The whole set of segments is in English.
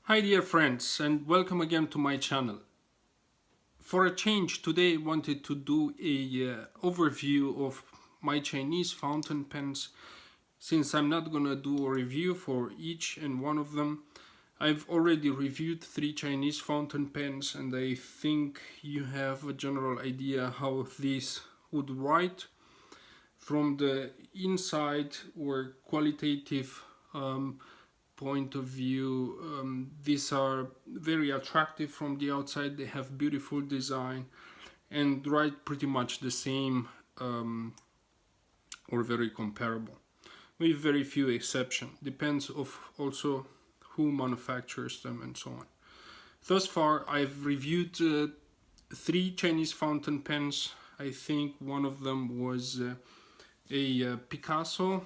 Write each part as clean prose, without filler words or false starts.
Hi dear friends, and welcome again to my channel. For a change, today I wanted to do a overview of my Chinese fountain pens. Since I'm not gonna do a review for each and one of them, I've already reviewed 3 Chinese fountain pens, and I think you have a general idea how these would write. From the inside or qualitative point of view, these are very attractive from the outside. They have beautiful design and write pretty much the same, or very comparable, with very few exceptions. Depends of also who manufactures them and so on. Thus far, I've reviewed 3 Chinese fountain pens. I think one of them was a Picasso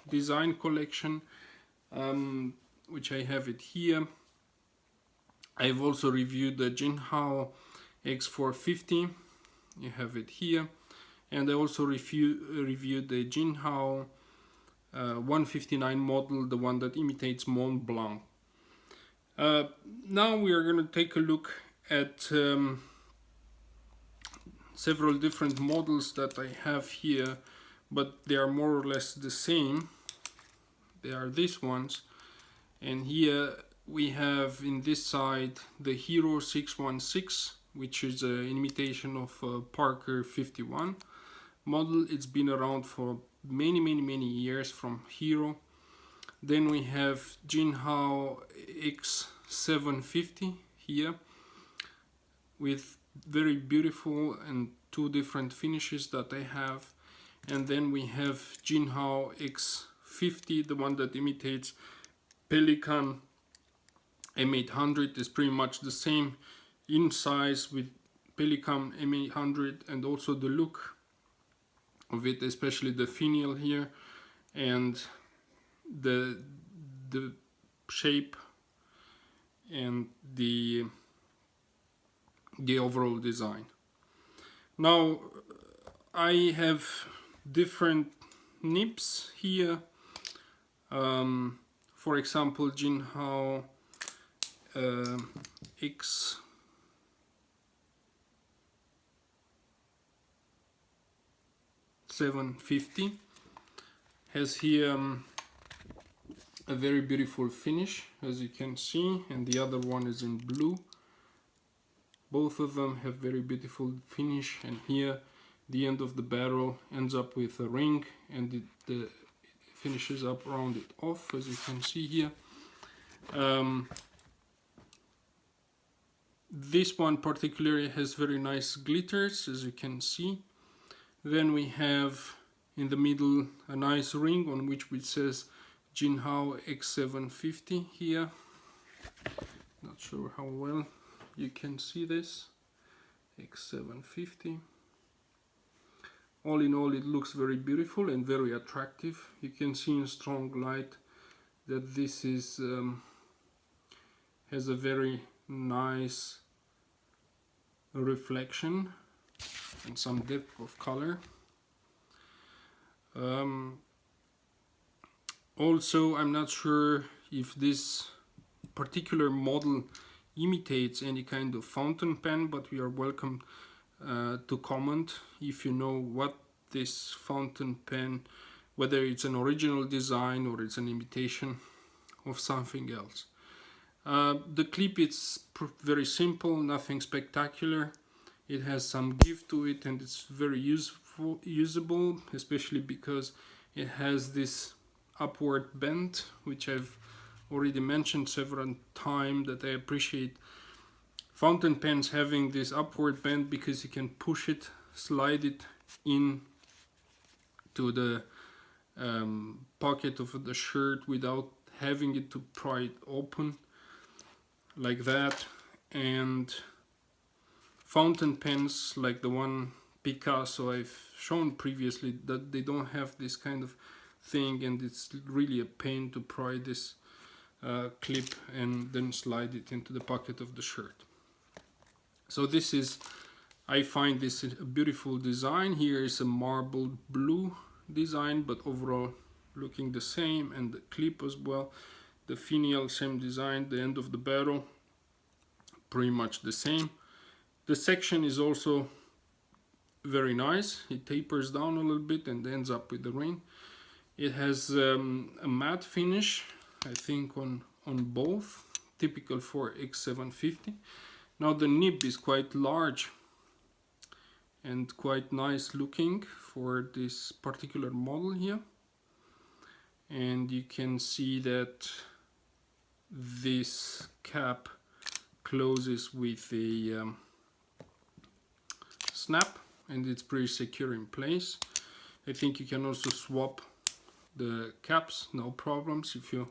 design collection, which I have it here. I've also reviewed the Jinhao X450. You have it here. And I also reviewed the Jinhao 159 model, the one that imitates Mont Blanc. Now we are going to take a look at several different models that I have here, but they are more or less the same. They are these ones, and here we have in this side the Hero 616, which is an imitation of Parker 51 model. It's been around for many years from Hero. Then we have Jinhao X750 here with very beautiful and 2 different finishes that I have. And then we have Jinhao X50, the one that imitates Pelikan M800. Is pretty much the same in size with Pelikan M800, and also the look of it, especially the finial here and the shape and the overall design. Now I have different nibs here. For example, Jinhao X750 has here a very beautiful finish, as you can see, and the other one is in blue. Both of them have very beautiful finish, and here the end of the barrel ends up with a ring, and it finishes up around it off, as you can see here. This one particularly has very nice glitters, as you can see. Then we have in the middle a nice ring on which it says Jinhao X750 here. Not sure how well you can see this. X750. All in all, it looks very beautiful and very attractive. You can see in strong light that this is has a very nice reflection and some depth of color. Also, I'm not sure if this particular model imitates any kind of fountain pen, but we are welcome to comment if you know what this fountain pen, whether it's an original design or it's an imitation of something else. The clip is very simple, nothing spectacular. It has some give to it, and it's very usable, especially because it has this upward bend, which I've already mentioned several times that I appreciate fountain pens having this upward bend, because you can push it, slide it in to the pocket of the shirt without having it to pry it open like that. And fountain pens like the one Picasso I've shown previously, that they don't have this kind of thing, and it's really a pain to pry this clip and then slide it into the pocket of the shirt. So this is, I find this a beautiful design. Here is a marble blue design, but overall looking the same, and the clip as well. The finial, same design. The end of the barrel, pretty much the same. The section is also very nice. It tapers down a little bit and ends up with the ring. It has a matte finish, I think, on both, typical for X750. Now the nib is quite large and quite nice looking for this particular model here. And you can see that this cap closes with a snap, and it's pretty secure in place. I think you can also swap the caps, no problems, if you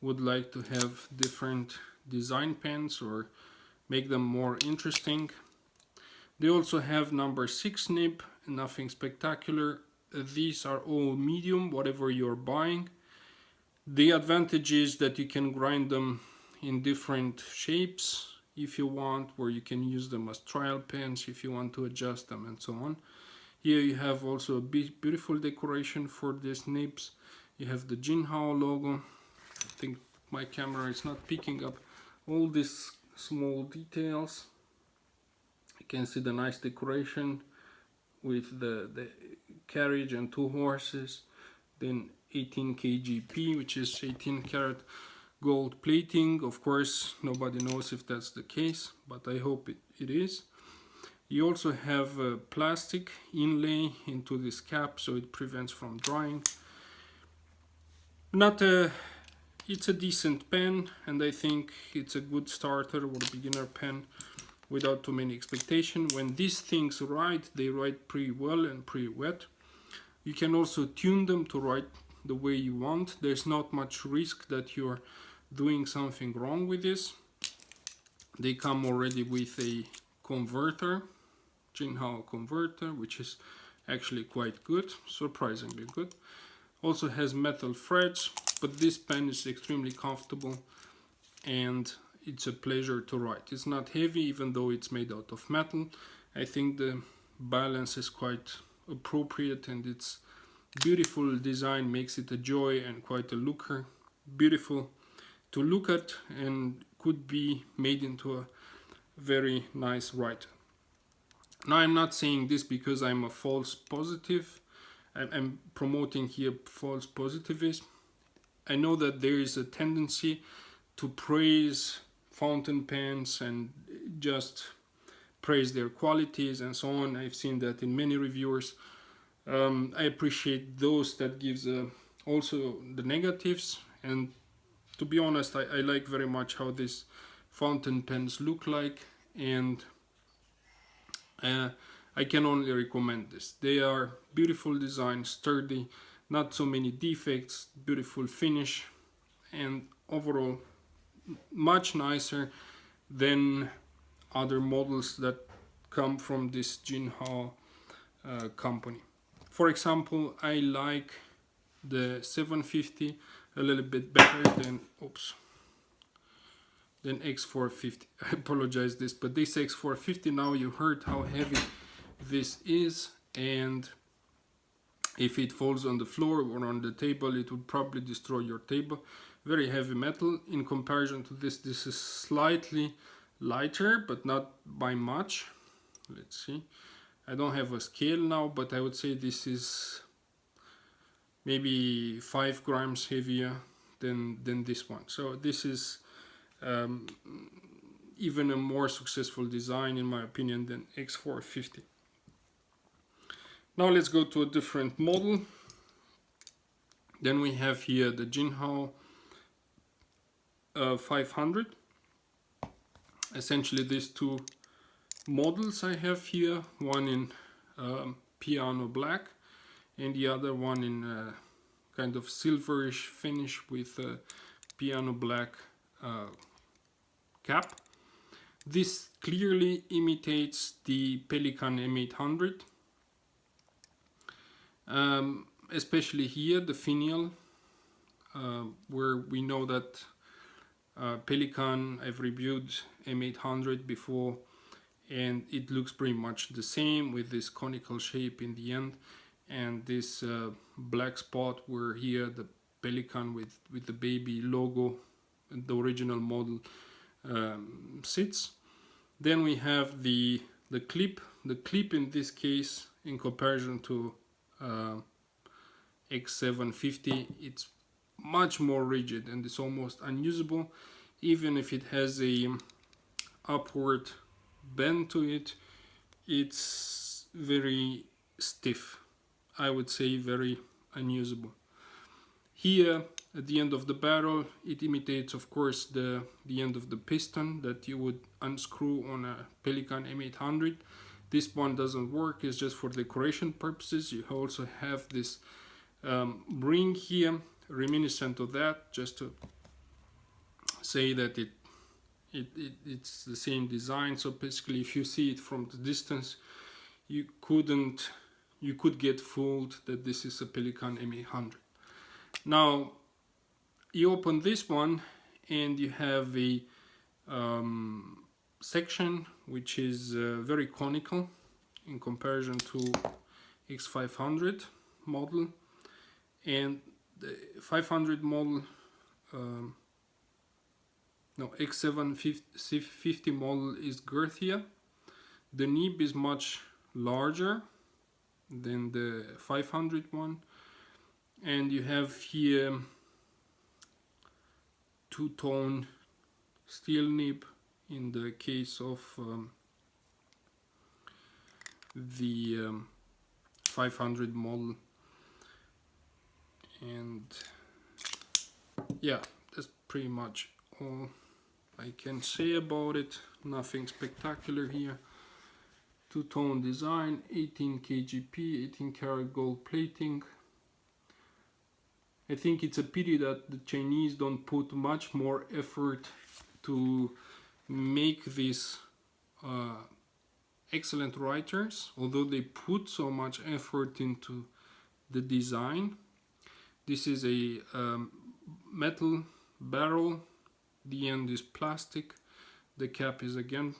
would like to have different design pens or make them more interesting. They also have number 6 nib, nothing spectacular. These are all medium, whatever you're buying. The advantage is that you can grind them in different shapes if you want, where you can use them as trial pens if you want to adjust them and so on. Here you have also a beautiful decoration for these nibs. You have the Jinhao logo. I think my camera is not picking up all these small details. You can see the nice decoration with the carriage and 2 horses. Then 18 kgp, which is 18 karat gold plating. Of course, nobody knows if that's the case, but I hope it is. You also have a plastic inlay into this cap, so it prevents from drying. It's a decent pen, and I think it's a good starter or beginner pen without too many expectations. When these things write, they write pretty well and pretty wet. You can also tune them to write the way you want. There's not much risk that you're doing something wrong with this. They come already with a converter, Jinhao converter, which is actually quite good, surprisingly good. Also has metal threads, but this pen is extremely comfortable and it's a pleasure to write. It's not heavy, even though it's made out of metal. I think the balance is quite appropriate, and its beautiful design makes it a joy and quite a looker. Beautiful to look at and could be made into a very nice writer. Now, I'm not saying this because I'm a false positive. I'm promoting here false positivism. I know that there is a tendency to praise fountain pens and just praise their qualities and so on. I've seen that in many reviewers. I appreciate those that gives also the negatives, and to be honest, I like very much how these fountain pens look like, and I can only recommend this. They are beautiful design, sturdy, not so many defects, beautiful finish, and overall much nicer than other models that come from this Jinhao company. For example, I like the 750 a little bit better than X450. I apologize this, but this X450, now you heard how heavy this is, and if it falls on the floor or on the table, it would probably destroy your table. Very heavy metal. In comparison to this is slightly lighter, but not by much. Let's see. I don't have a scale now, but I would say this is maybe 5 grams heavier than this one. So this is even a more successful design in my opinion than X450. Now let's go to a different model. Then we have here the Jinhao 500. Essentially these two models I have here, one in piano black and the other one in kind of silverish finish with piano black cap. This clearly imitates the Pelikan M800, especially here the finial, where we know that Pelikan, I've reviewed M800 before, and it looks pretty much the same with this conical shape in the end, and this black spot where here the Pelikan with the baby logo the original model sits. Then we have the clip. The clip in this case, in comparison to X750, it's much more rigid and it's almost unusable. Even if it has a upward bend to it, it's very stiff. I would say very unusable. Here at the end of the barrel, it imitates of course the end of the piston that you would unscrew on a Pelican M800. This one doesn't work, it's just for decoration purposes. You also have this ring here reminiscent of that, just to say that it's the same design. So basically, if you see it from the distance, you could get fooled that this is a Pelican M800. Now you open this one and you have a section which is very conical in comparison to X500 model, and the 500 model X750 model is girthier. The nib is much larger than the 500 one, and you have here two-tone steel nib in the case of the 500 model. And yeah, that's pretty much all I can say about it. Nothing spectacular here. Two-tone design, 18 kgp, 18 karat gold plating. I think it's a pity that the Chinese don't put much more effort to make these excellent writers, although they put so much effort into the design. This is a metal barrel, the end is plastic, the cap is again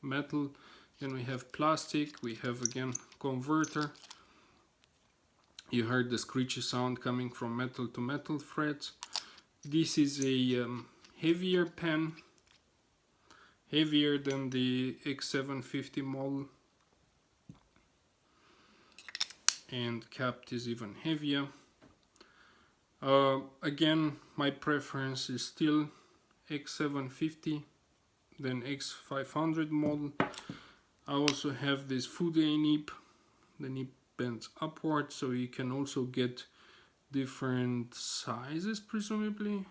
metal, then we have plastic, we have again converter. You heard the screechy sound coming from metal to metal threads. This is a heavier pen, heavier than the X750 model, and capped is even heavier. Again, my preference is still X750 than X500 model. I also have this Fude nib. The nib bends upward, so you can also get different sizes presumably.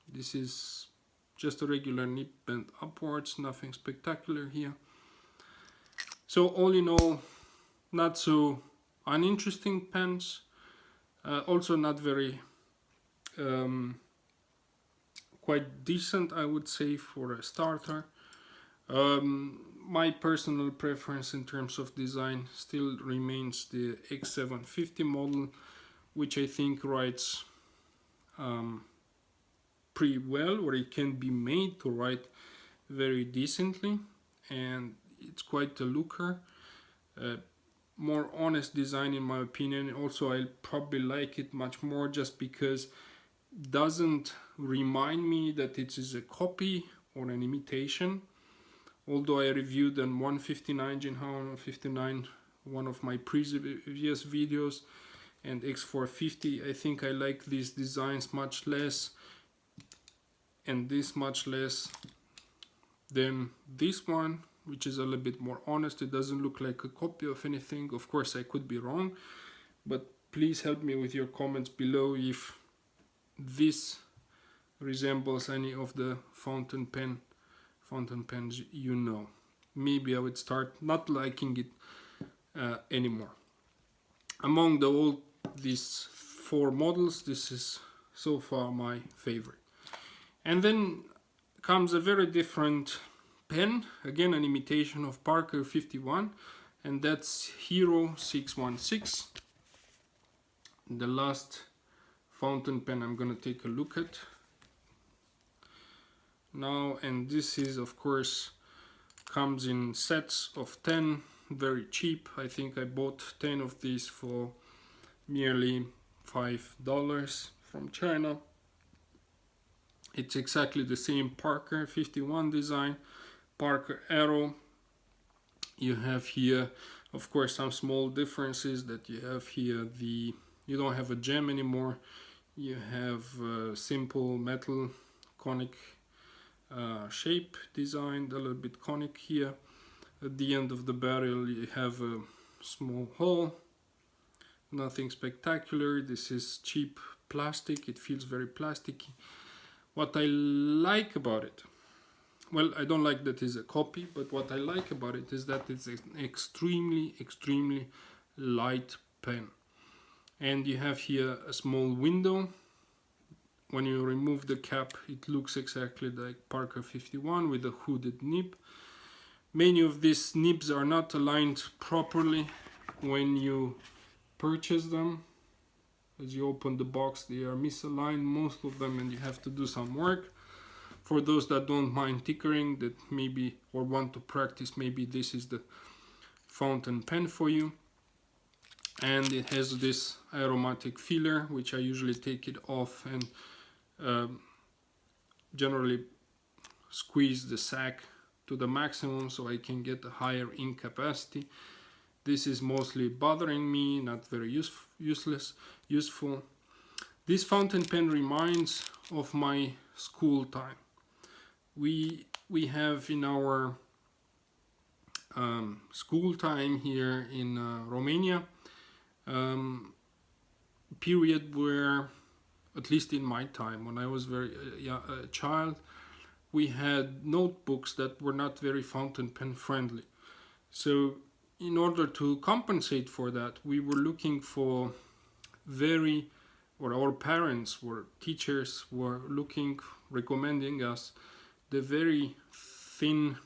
This is just a regular nib bent upwards, nothing spectacular here. So all in all, not so uninteresting pens, also not very quite decent, I would say, for a starter. My personal preference in terms of design still remains the X750 model, which I think writes pretty well, or it can be made to write very decently, and it's quite a looker. More honest design in my opinion. Also, I probably like it much more just because it doesn't remind me that it is a copy or an imitation. Although I reviewed an 159 Jinhao 159, one of my previous videos, and X450, I think I like these designs much less, and this much less, than this one, which is a little bit more honest. It doesn't look like a copy of anything. Of course, I could be wrong, but please help me with your comments below if this resembles any of the fountain pens you know. Maybe I would start not liking it anymore. Among all these four models, this is so far my favorite. And then comes a very different pen, again an imitation of Parker 51, and that's Hero 616, the last fountain pen I'm gonna take a look at now. And this is, of course, comes in sets of 10, very cheap. I think I bought 10 of these for merely $5 from China. It's exactly the same Parker 51 design, Parker Arrow. You have here, of course, some small differences that you have here. You don't have a gem anymore. You have simple metal conic shape designed, a little bit conic here. At the end of the barrel you have a small hole, nothing spectacular. This is cheap plastic, it feels very plasticky. What I like about it, well, I don't like that it's a copy, but what I like about it is that it's an extremely light pen. And you have here a small window. When you remove the cap, it looks exactly like Parker 51 with a hooded nib. Many of these nibs are not aligned properly when you purchase them. As you open the box, they are misaligned, most of them, and you have to do some work. For those that don't mind tinkering, that maybe, or want to practice, maybe this is the fountain pen for you. And it has this aromatic filler, which I usually take it off and generally squeeze the sac to the maximum so I can get a higher ink capacity. This is mostly bothering me, not very useful. This fountain pen reminds of my school time. We have in our school time here in Romania period where, at least in my time, when I was a child, we had notebooks that were not very fountain pen friendly. So in order to compensate for that, we were looking for or our parents or teachers were recommending us the very thin,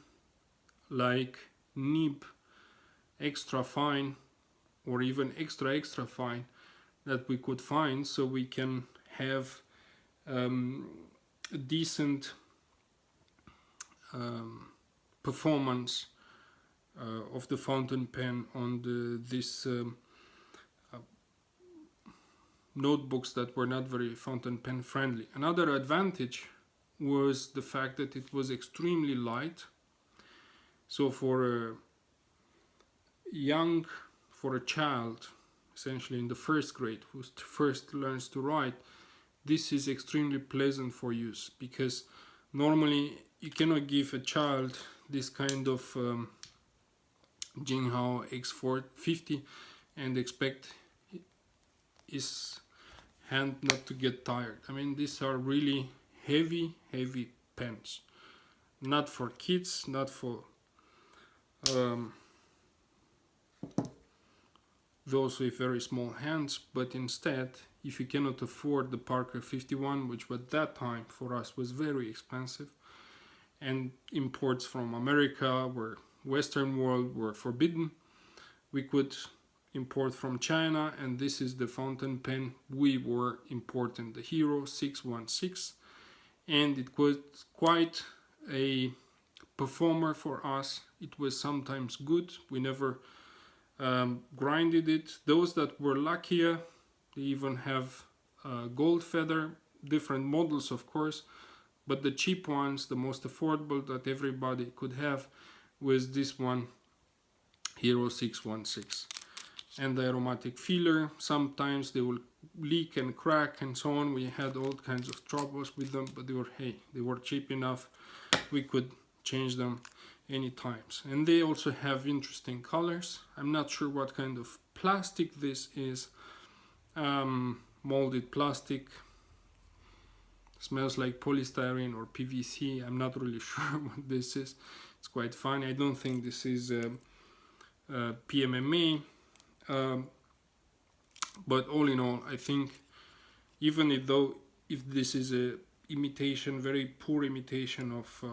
like nib, extra fine, or even extra fine that we could find, so we can have a decent performance of the fountain pen on this notebooks that were not very fountain pen friendly. Another advantage was the fact that it was extremely light. So for a child, essentially in the first grade, who first learns to write, this is extremely pleasant for use, because normally you cannot give a child this kind of Jinhao X450 and expect his hand not to get tired. I mean, these are really heavy pens, not for kids, not for those with very small hands, but instead, if you cannot afford the Parker 51, which at that time for us was very expensive, and imports from America, where Western world were forbidden, we could import from China, and this is the fountain pen we were importing, the Hero 616, and it was quite a performer for us. It was sometimes good. We never grinded it. Those that were luckier, they even have gold feather, different models of course, but the cheap ones, the most affordable that everybody could have, was this one, Hero 616. And the aromatic filler, sometimes they will leak and crack and so on. We had all kinds of troubles with them, but they were cheap enough, we could change them any times. And they also have interesting colors. I'm not sure what kind of plastic this is. Molded plastic, smells like polystyrene or PVC. I'm not really sure what this is. It's quite funny. I don't think this is PMMA. But all in all, I think even if this is a imitation, very poor imitation of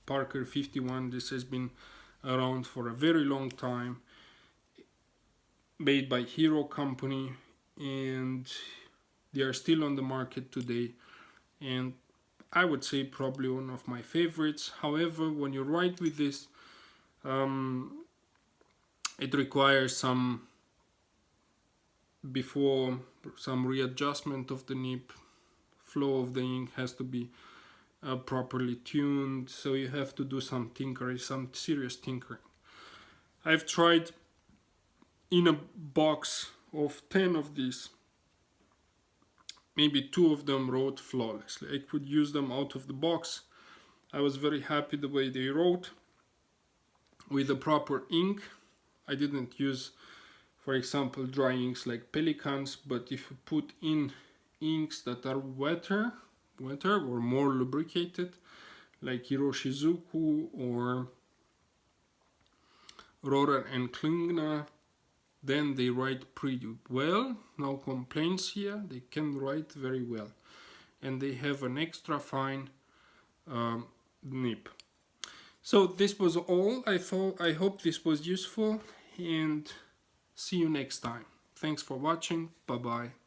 Parker 51, this has been around for a very long time, made by Hero company, and they are still on the market today, and I would say probably one of my favorites. However, when you write with this, it requires some readjustment of the nib, flow of the ink has to be properly tuned, so you have to do some tinkering, some serious tinkering. I've tried in a box of 10 of these, maybe 2 of them wrote flawlessly. I could use them out of the box. I was very happy the way they wrote with the proper ink. I didn't use, for example, dry inks like Pelicans, but if you put in inks that are wetter or more lubricated, like Hiroshizuku or Rohrer and Klingner, then they write pretty well. No complaints here. They can write very well, and they have an extra fine nib. So this was all. I hope this was useful, and see you next time. Thanks for watching. Bye bye.